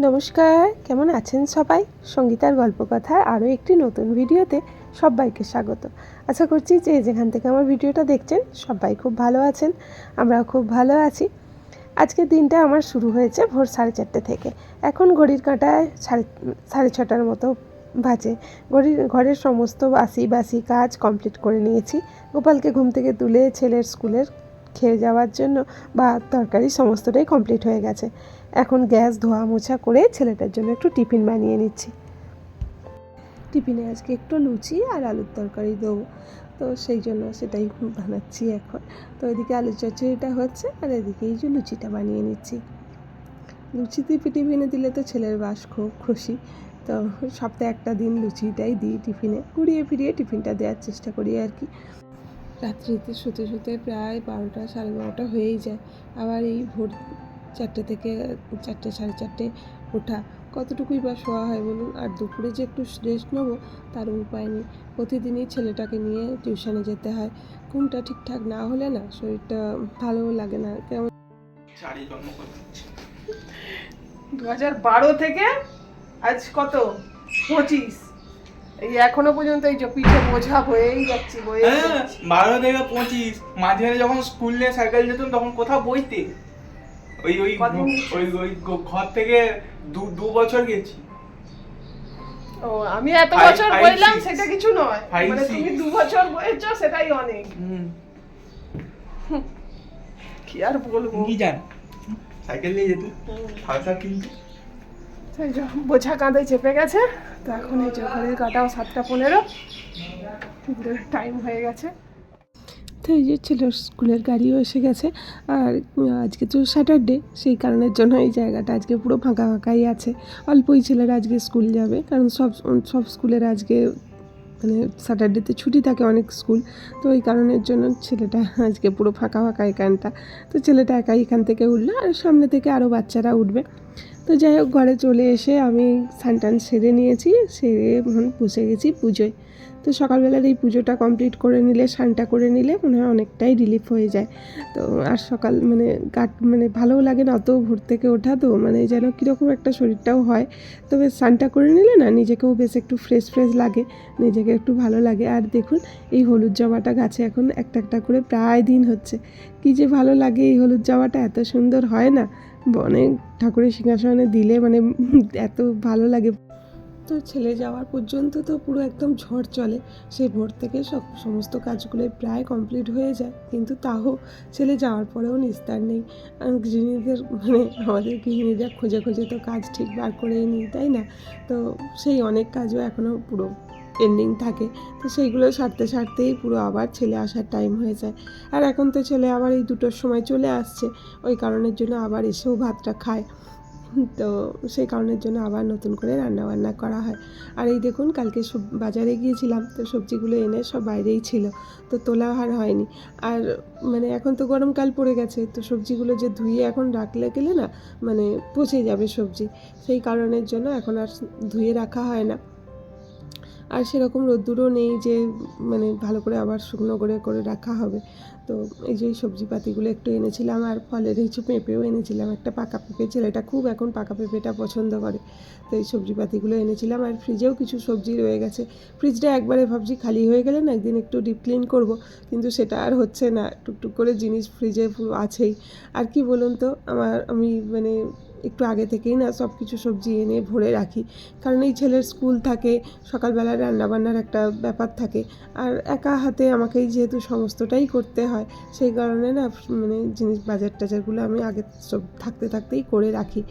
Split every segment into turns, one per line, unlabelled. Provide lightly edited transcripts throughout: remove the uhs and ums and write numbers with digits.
নমস্কার, কেমন আছেন সবাই? সঙ্গীতার গল্পকথার আরও একটি নতুন ভিডিওতে সবাইকে স্বাগত। আশা করছি যে যেখান থেকে আমার ভিডিওটা দেখছেন সবাই খুব ভালো আছেন, আমরাও খুব ভালো আছি। আজকের দিনটা আমার শুরু হয়েছে ভোর 4:30 থেকে। এখন ঘড়ির কাঁটায় সাড়ে ছটার মতো বাজে। ঘরের সমস্ত বাসি কাজ কমপ্লিট করে নিয়েছি। গোপালকে ঘুম থেকে তুলে ছেলের স্কুলের খেয়ে যাওয়ার জন্য বা তরকারি সমস্তটাই কমপ্লিট হয়ে গেছে। এখন গ্যাস ধোয়া মোছা করে ছেলেটার জন্য একটু টিফিন বানিয়ে নিচ্ছি। টিফিনে আজকে একটু লুচি আর আলুর তরকারি দেবো, তো সেই জন্য সেটাই বানাচ্ছি এখন। তো এদিকে আলুর চচ্চড়িটা হচ্ছে আর এদিকে এই যে লুচিটা বানিয়ে নিচ্ছি। লুচি টিফিনে দিলে তো ছেলের বাস খুব খুশি, তো সপ্তাহে একটা দিন লুচিটাই দিই টিফিনে, ঘুরিয়ে ফিরিয়ে টিফিনটা দেওয়ার চেষ্টা করি আর কি। রাত্রিতে শুতে প্রায় 12টা 12:30 হয়েই যায়। আবার এই ভোর 4টে থেকে 4টে 4:30 ওঠা, কতটুকুই বা শোয়া হয় বলুন। আর দুপুরে যে একটু রেস্ট নেবো তার উপায় নেই। প্রতিদিনই ছেলেটাকে নিয়ে টিউশনে যেতে হয়। ঘুমটা ঠিকঠাক না হলে না শরীরটা ভালোও লাগে না, কেমন। 2012 থেকে আজ কত 25, এই এখনো পর্যন্ত এই যে পিঠে বোঝা বয়েই যাচ্ছি
12 থেকে 25। মাঝে যখন স্কুল নিয়ে সাইকেল যেতাম তখন কোথাও বইতে ওই ওই ওই ওই ঘর থেকে দু বছর গেছি।
ও, আমি এত বছর বইলাম সেটা কিছু নয়, মানে তুমি 2 বছর বইছো সেটাই অনেক। কি আর বলবো,
কি জান সাইকেল নিয়ে যেত ফালসা কিন্তু
সেই যে বোঝা কাঁধে চেপে গেছে। তো এখন এই যে ঘড়ির কাঁটাও 7:15, টাইম হয়ে গেছে। তো এই যে ছেলের স্কুলের গাড়িও এসে গেছে। আর আজকে তো স্যাটারডে, সেই কারণের জন্য এই জায়গাটা আজকে পুরো ফাঁকাই আছে। অল্পই ছেলেরা আজকে স্কুল যাবে, কারণ সব স্কুলের আজকে মানে স্যাটারডেতে ছুটি থাকে অনেক স্কুল। তো এই কারণের জন্য ছেলেটা আজকে পুরো ফাঁকা এখানটা। তো ছেলেটা একাই এখান থেকে উঠলো, আর সামনে থেকে আরও বাচ্চারা উঠবে। তো যাই হোক, ঘরে চলে এসে আমি স্নান সেরে নিয়েছি, সেরে বসে গেছি পুজোয়। তো সকালবেলার এই পুজোটা কমপ্লিট করে নিলে, স্নানটা করে নিলে মনে হয় অনেকটাই রিলিফ হয়ে যায়। তো আর সকাল মানে ভালোও লাগে না, অত ভোর থেকে ওঠা, তো মানে যেন কীরকম একটা শরীরটাও হয়। তবে স্নানটা করে নিলে না নিজেকেও বেশ একটু ফ্রেশ লাগে, নিজেকে একটু ভালো লাগে। আর দেখুন, এই হলুদ জবাটা গাছে এখন একটা করে প্রায় দিন হচ্ছে। কী যে ভালো লাগে, এই হলুদ জবাটা এত সুন্দর হয় না, অনেক ঠাকুরের সিংহাসনে দিলে মানে এত ভালো লাগে। তো ছেলে যাওয়ার পর্যন্ত তো পুরো একদম ঝড় চলে। সেই ভোর থেকে সমস্ত কাজগুলোই প্রায় কমপ্লিট হয়ে যায়, কিন্তু তাও ছেলে যাওয়ার পরেও নিস্তার নেই। গৃহিণীদের মানে আমাদের গৃহিণীদের খোঁজে তো কাজ ঠিক বার করেই নিই, তাই না? তো সেই অনেক কাজও এখনও পুরো পেন্ডিং থাকে। তো সেইগুলো সারতেই পুরো আবার ছেলে আসার টাইম হয়ে যায়। আর এখন তো ছেলে আবার এই 2টোর সময় চলে আসছে, ওই কারণের জন্য আবার এসেও ভাতটা খায়। তো সেই কারণের জন্য আবার নতুন করে রান্নাবান্না করা হয়। আর এই দেখুন, কালকে বাজারে গিয়েছিলাম, তো সবজিগুলো এনে সব বাইরেই ছিল, তো তোলা আর হয়নি। আর মানে এখন তো গরমকাল পড়ে গেছে, তো সবজিগুলো যে ধুয়ে এখন রাখলে গেলে না মানে পচে যাবে সবজি, সেই কারণের জন্য এখন আর ধুয়ে রাখা হয় না। আর সেরকম রোদ্দুরও নেই যে মানে ভালো করে আবার শুকনো করে রাখা হবে। তো এই যে সবজিপাতিগুলো একটু এনেছিলাম, আর ফলের কিছু পেঁপেও এনেছিলাম, একটা পাকা পেঁপে, ছেলেটা খুব এখন পাকা পেঁপেটা পছন্দ করে। তো এই সবজিপাতিগুলো এনেছিলাম, আর ফ্রিজেও কিছু সবজি রয়ে গেছে। ফ্রিজটা একবারে ভাবছি খালি হয়ে গেলে না একদিন একটু ডিপ ক্লিন করব, কিন্তু সেটা আর হচ্ছে না। টুকটুক করে জিনিস ফ্রিজে পুরো আছেই। আর কি বলুন তো, আমি মানে একটু আগে থেকেই না সব কিছু সবজি এনে ভরে রাখি, কারণ এই ছেলের স্কুল থাকে, সকালবেলায় রান্নাবান্নার একটা ব্যাপার থাকে, আর একা হাতে আমাকেই যেহেতু সমস্তটাই করতে হয়, সেই কারণে না মানে বাজার টাজারগুলো আমি আগে সব থাকতেই করে রাখি,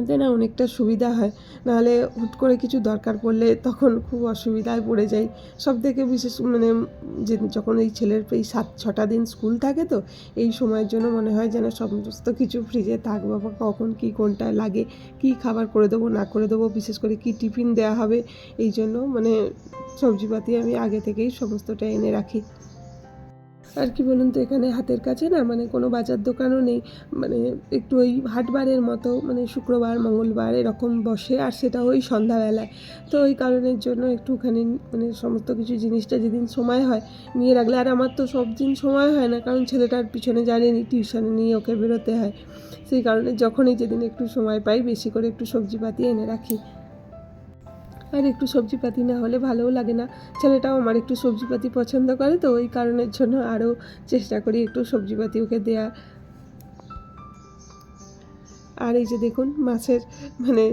ওতে না অনেকটা সুবিধা হয়। নাহলে হুট করে কিছু দরকার পড়লে তখন খুব অসুবিধায় পড়ে যাই। সব থেকে বিশেষ মানে যে যখন এই ছেলের এই 7-6টা দিন স্কুল থাকে, তো এই সময়ের জন্য মনে হয় যেন সমস্ত কিছু ফ্রিজে থাক, বাবা কখন কী কোনটা লাগে, কী খাবার করে দেবো না করে দেবো, বিশেষ করে কী টিফিন দেওয়া হবে, এই জন্য মানে সবজিপাতি আমি আগে থেকেই সমস্তটা এনে রাখি। আর কি বলুন তো, এখানে হাতের কাছে না মানে কোনো বাজার দোকানও নেই, মানে একটু ওই হাটবারের মতো, মানে শুক্রবার মঙ্গলবার এরকম বসে, আর সেটা ওই সন্ধ্যাবেলায়। তো ওই কারণের জন্য একটুখানি মানে সমস্ত কিছু জিনিসটা যেদিন সময় হয় নিয়ে রাখলে, আর আমার তো সব দিন সময় হয় না, কারণ ছেলেটার পিছনে জানেনি টিউশনে নিয়ে ওকে বেরোতে হয়, সেই কারণে যখনই যেদিন একটু সময় পাই বেশি করে একটু সবজিপাতি এনে রাখি। আর একটু সবজিপাতি না হলে ভালোও লাগে না, ছেলেটাও আমার একটু সবজিপাতি পছন্দ করে, তো ওই কারণের জন্য আরও চেষ্টা করি একটু সবজিপাতি ওকে দেওয়ার। আর এই যে দেখুন মাছের মানে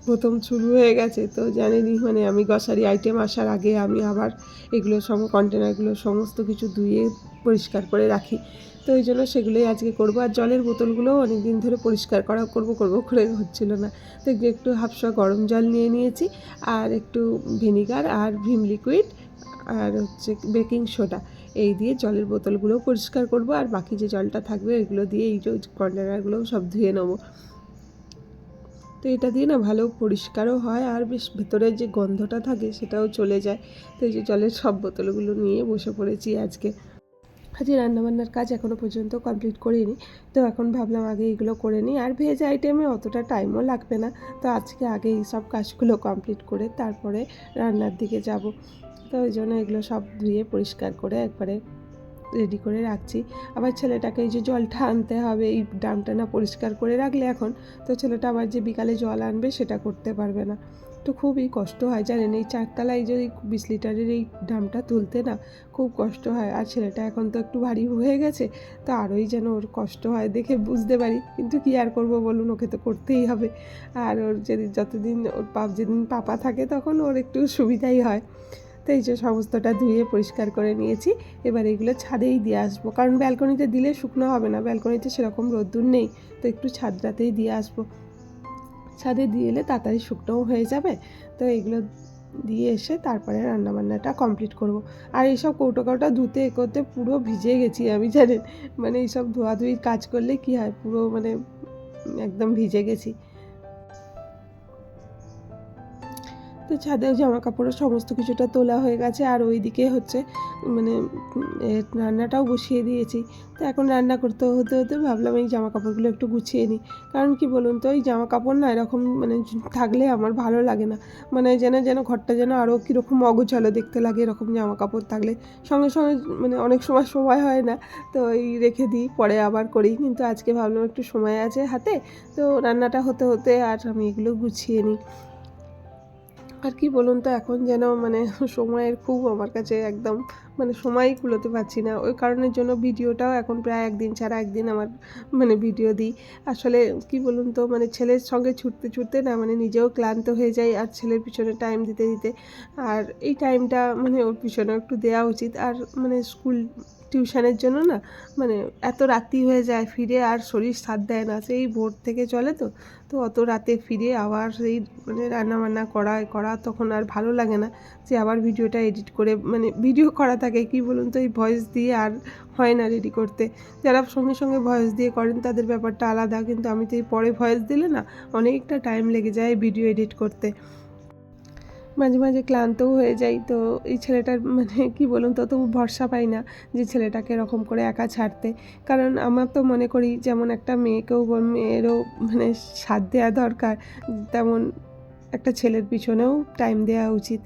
প্রথম শুরু হয়ে গেছে, তো জানেনই মানে আমি গ্রসারি আইটেম আসার আগে আমি আবার এগুলো কন্টেনারগুলো সমস্ত কিছু ধুয়ে পরিষ্কার করে রাখি, তো ওই জন্য সেগুলোই আজকে করব। আর জলের বোতলগুলোও অনেক দিন ধরে পরিষ্কার করব করে হচ্ছিল না, তো একটু হাফসা গরম জল নিয়ে নিয়েছি, আর একটু ভিনিগার আর ভিম লিকুইড আর হচ্ছে বেকিং সোডা, এই দিয়ে জলের বোতলগুলোও পরিষ্কার করব, আর বাকি যে জলটা থাকবে এগুলো দিয়ে এই যে কন্টেনারগুলোও সব ধুয়ে নেবো। তো এটা দিয়ে না ভালো পরিষ্কারও হয়, আর বেশ ভেতরের যে গন্ধটা থাকে সেটাও চলে যায়। তো এই যে জলের সব বোতলগুলো নিয়ে বসে পড়েছি আজকে। রান্নাবান্নার কাজ এখনও পর্যন্ত কমপ্লিট করিনি, তো এখন ভাবলাম আগে এইগুলো করে নিই, আর ভেজ আইটেমে অতটা টাইমও লাগবে না, তো আজকে আগে এই সব কাজগুলো কমপ্লিট করে তারপরে রান্নার দিকে যাব। তো ওই জন্য এগুলো সব ধুয়ে পরিষ্কার করে একবারে রেডি করে রাখছি। আবার ছেলেটাকে এই যে জলটা আনতে হবে, এই ড্রামটা না পরিষ্কার করে রাখলে এখন, তো ছেলেটা আবার যে বিকালে জল আনবে সেটা করতে পারবে না, তো খুবই কষ্ট হয় জানেন, এই 4 তলায় যে 20 লিটারের এই ড্রামটা তুলতে না খুব কষ্ট হয়। আর ছেলেটা এখন তো একটু ভারী হয়ে গেছে, তো আরোই যেন ওর কষ্ট হয় দেখে বুঝতে পারি, কিন্তু কী আর করবো বলুন, ওকে তো করতেই হবে। আর ওর যতদিন ওর যেদিন পাপা থাকে তখন ওর একটু সুবিধাই হয়। তো এই যে সমস্তটা ধুয়ে পরিষ্কার করে নিয়েছি, এবার এগুলো ছাদেই দিয়ে আসবো, কারণ ব্যালকনিতে দিলে শুকনো হবে না, ব্যালকনিতে সেরকম রোদ্দুর নেই, তো একটু ছাদটাতেই দিয়ে আসবো, ছাদে দিয়ে এলে তাড়াতাড়ি শুকনোও হয়ে যাবে। তো এগুলো দিয়ে এসে তারপরে রান্নাবান্নাটা কমপ্লিট করব। আর এইসব কৌটো ধুতে করতে পুরো ভিজে গেছি আমি জানেন, মানে এইসব ধোয়াধুয়ির কাজ করলে কি হয় পুরো মানে একদম ভিজে গেছি। তো ছাদেও জামা কাপড়ের সমস্ত কিছুটা তোলা হয়ে গেছে, আর ওইদিকে হচ্ছে মানে রান্নাটাও বসিয়ে দিয়েছি। তো এখন রান্না করতে হতে হতে ভাবলাম এই জামা কাপড়গুলো একটু গুছিয়ে নিই, কারণ কি বলুন তো, এই জামা কাপড় না এরকম মানে থাকলে আমার ভালো লাগে না, মানে যেন ঘরটা যেন আরও কীরকম অগোছালো দেখতে লাগে এরকম জামা কাপড় থাকলে। সঙ্গে সঙ্গে মানে অনেক সময় হয় না, তো এই রেখে দিই, পরে আবার করি, কিন্তু আজকে ভাবলাম একটু সময় আছে হাতে, তো রান্নাটা হতে হতে আর আমি এগুলো গুছিয়ে নিই। আর কি বলুন তো, এখন যেন মানে সময়ের খুব আমার কাছে একদম মানে সময়ই কুলোতে পারছি না, ওই কারণের জন্য ভিডিওটাও এখন প্রায় একদিন ছাড়া একদিন আমার মানে ভিডিও দিই। আসলে কি বলুন তো, মানে ছেলের সঙ্গে ছুটতে না মানে নিজেও ক্লান্ত হয়ে যাই, আর ছেলের পিছনে টাইম দিতে আর এই টাইমটা মানে ওর পিছনেও একটু দেওয়া উচিত। আর মানে স্কুল টিউশনের জন্য না মানে এত রাতি হয়ে যায় ফিরে, আর শরীর সাথ দেয় না, সেই ভোর থেকে চলে তো অত রাতে ফিরে আবার সেই মানে রান্নাবান্না করা তখন আর ভালো লাগে না, যে আবার ভিডিওটা এডিট করে মানে ভিডিও করা থাকে কি বলুন তো, এই ভয়েস দিয়ে আর হয় না রেডি করতে। যারা সঙ্গে সঙ্গে ভয়েস দিয়ে করেন তাদের ব্যাপারটা আলাদা, কিন্তু আমি তো এই পরে ভয়েস দিলে না অনেকটা টাইম লেগে যায় ভিডিও এডিট করতে, মাঝে মাঝে ক্লান্তও হয়ে যাই। তো এই ছেলেটার মানে কি বলুন তো, তবু ভরসা পাই না যে ছেলেটাকে এরকম করে একা ছাড়তে, কারণ আমার তো মনে করি যেমন একটা মেয়েরও মানে সাথ দেওয়া দরকার, তেমন একটা ছেলের পিছনেও টাইম দেওয়া উচিত।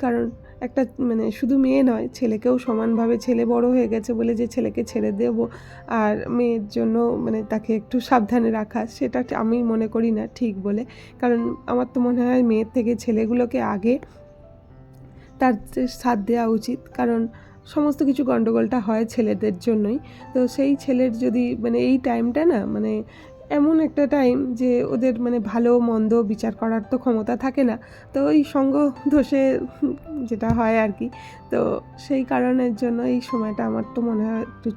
কারণ একটা মানে শুধু মেয়ে নয়, ছেলেকেও সমানভাবে, ছেলে বড় হয়ে গেছে বলে যে ছেলেকে ছেড়ে দেবো আর মেয়ের জন্য মানে তাকে একটু সাবধানে রাখা, সেটা আমি মনে করি না ঠিক বলে। কারণ আমার তো মনে হয় মেয়ের থেকে ছেলেগুলোকে আগে তার সাথ দেওয়া উচিত, কারণ সমস্ত কিছু গণ্ডগোলটা হয় ছেলেদের জন্যই। তো সেই ছেলের যদি মানে এই টাইমটা না মানে এমন একটা টাইম যে ওদের মানে ভালো মন্দ বিচার করার তো ক্ষমতা থাকে না, তো ওই সঙ্গ দোষে যেটা হয় আর কি, তো সেই কারণের জন্য এই সময়টা আমার তো মনে হয় একটু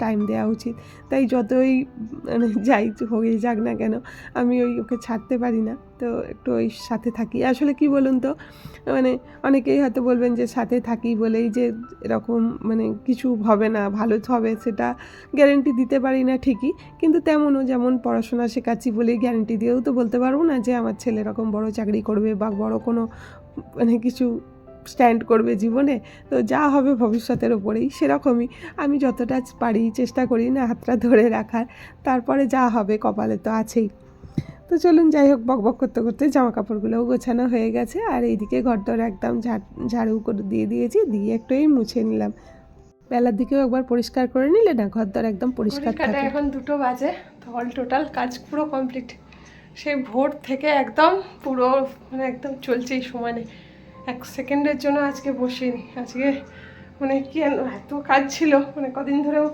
টাইম দেওয়া উচিত। তাই যতই মানে যাই হয়ে যাক না কেন, আমি ওকে ছাড়তে পারি না, তো একটু ওই সাথে থাকি। আসলে কি বলুন তো, মানে অনেকেই হয়তো বলবেন যে সাথে থাকি বলেই যে এরকম মানে কিছু হবে না, ভালো হবে সেটা গ্যারেন্টি দিতে পারি না ঠিকই, কিন্তু তেমনও যেমন পড়াশোনা শেখাচ্ছি বলেই গ্যারেন্টি দিয়েও তো বলতে পারবো না যে আমার ছেলে এরকম বড় চাকরি করবে বা বড় কোনো মানে কিছু স্ট্যান্ড করবে জীবনে, তো যা হবে ভবিষ্যতের ওপরেই। সেরকমই আমি যতটা পারি চেষ্টা করি না হাতটা ধরে রাখার, তারপরে যা হবে কপালে তো আছেই। তো চলুন যাই হোক, বকবক করতে করতে জামা কাপড়গুলোও গোছানো হয়ে গেছে, আর এইদিকে ঘরদর একদম ঝাড়ু করে দিয়ে দিয়েছি, দিয়ে একটু মুছে নিলাম। বেলার দিকেও একবার পরিষ্কার করে নিলে না ঘরদর একদম পরিষ্কার থাকে। এখন 2টো বাজে, তো অল টোটাল কাজ পুরো কমপ্লিট। সেই ভোর থেকে একদম পুরো মানে একদম চলছে এই সমানে, 1 সেকেন্ডের জন্য আজকে বসিনি। আজকে মানে কি এত কাজ ছিল, মানে কদিন ধরেও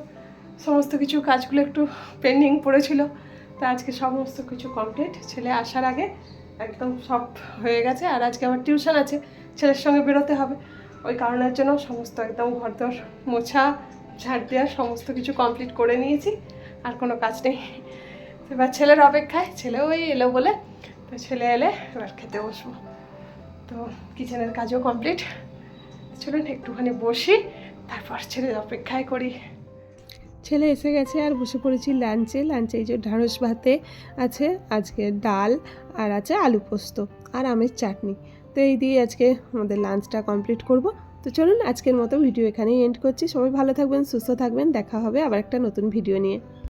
সমস্ত কিছু কাজগুলো একটু পেন্ডিং পড়েছিল, তা আজকে সমস্ত কিছু কমপ্লিট। ছেলে আসার আগে একদম সব হয়ে গেছে, আর আজকে আমার টিউশন আছে, ছেলের সঙ্গে বেরোতে হবে, ওই কারণের জন্য সমস্ত একদম ঘরদর মোছা ঝাড় দেওয়া সমস্ত কিছু কমপ্লিট করে নিয়েছি, আর কোনো কাজ নেই। এবার ছেলের অপেক্ষায়, ছেলেও এলো বলে, তো ছেলে এলে এবার খেতে বসবো। তো কিচেনের কাজও কমপ্লিট, চলুন একটুখানি বসি, তারপর ছেলের অপেক্ষায় করি। ছেলে এসে গেছে আর বসে পড়েছি লাঞ্চে। এই যে ঢ্যাঁড়স ভাতে আছে, আজকে ডাল, আর আছে আলু পোস্ত আর আমের চাটনি। তো এই দিয়ে আজকে আমাদের লাঞ্চটা কমপ্লিট করব। তো চলুন আজকের মতো ভিডিও এখানেই এন্ড করছি। সবাই ভালো থাকবেন, সুস্থ থাকবেন, দেখা হবে আবার একটা নতুন ভিডিও নিয়ে।